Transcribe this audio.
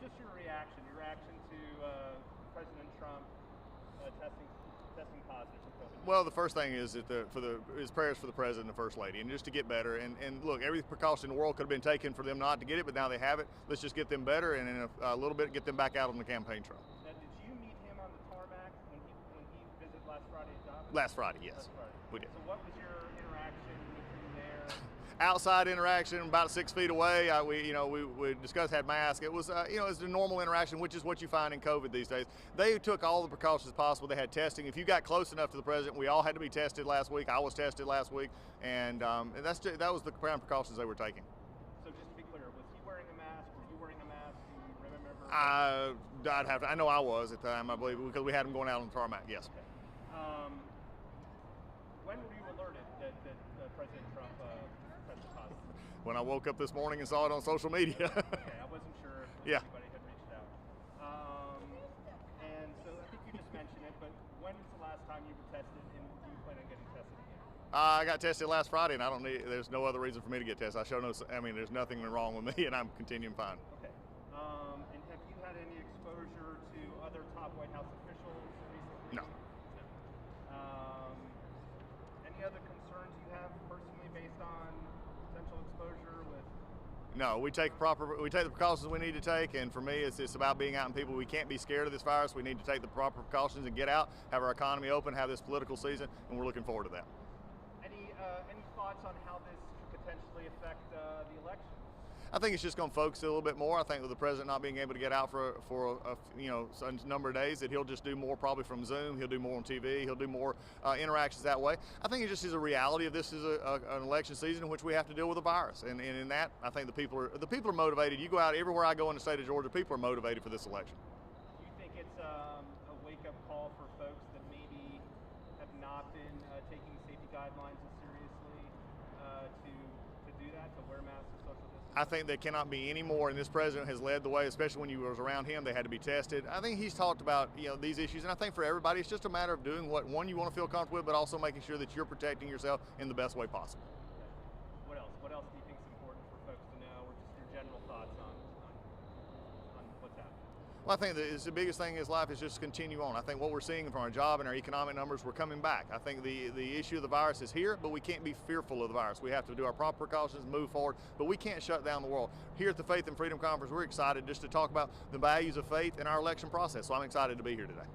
just your reaction to President Trump testing positive for COVID. Well, the first thing is is prayers for the president and the first lady, and just to get better. And look, every precaution in the world could have been taken for them not to get it, but now they have it. Let's just get them better, and in a little bit, get them back out on the campaign trail. Now, did you meet him on the tarmac when he visited last Friday at Dobbins? Last Friday, yes, Last Friday. we did. So what was your interaction with him there? Outside interaction, about 6 feet away. We discussed, had masks. It was it's a normal interaction, which is what you find in COVID these days. They took all the precautions possible. They had testing. If you got close enough to the president, we all had to be tested last week. I was tested last week, and that was the ground precautions they were taking. So just to be clear, was he wearing a mask? Were you wearing a mask? Do you remember? I'd have to. I know I was at the time, I believe, because we had him going out on the tarmac. Yes. Okay. When were you alerted that President Trump tested positive? When I woke up this morning and saw it on social media. Okay, I wasn't sure if Yeah. anybody had reached out. And so I think you just mentioned it, but when was the last time you were tested, and do you plan on getting tested again? I got tested last Friday, and I don't need. There's no other reason for me to get tested. I show no. I mean, there's nothing wrong with me, and I'm continuing fine. Okay. And have you had any exposure to other top White House officials recently? No. Any other concerns you have personally based on potential exposure with? No, we take the precautions we need to take, and for me, it's about being out in people. We can't be scared of this virus. We need to take the proper precautions and get out, have our economy open, have this political season, and we're looking forward to that. Any thoughts on how this could potentially affect the election? I think it's just going to focus a little bit more. I think with the president not being able to get out for a number of days, that he'll just do more probably from Zoom. He'll do more on TV. He'll do more interactions that way. I think it just is a reality of this is an election season in which we have to deal with a virus, and in that, I think the people are motivated. You go out everywhere I go in the state of Georgia, people are motivated for this election. Do you think it's a wake-up call for folks that maybe have not been taking safety guidelines as seriously to do that, to wear masks and social distancing? I think there cannot be any more, and this president has led the way, especially when you was around him. They had to be tested. I think he's talked about these issues, and I think for everybody, it's just a matter of doing what you want to feel comfortable with, but also making sure that you're protecting yourself in the best way possible. What else? What else do you think is important for folks to know, or just your general thoughts on what's happening? Well, I think the biggest thing in his life is just continue on. I think what we're seeing from our job and our economic numbers, we're coming back. I think the issue of the virus is here, but we can't be fearful of the virus. We have to do our proper precautions, move forward, but we can't shut down the world. Here at the Faith and Freedom Conference, we're excited just to talk about the values of faith in our election process, so I'm excited to be here today.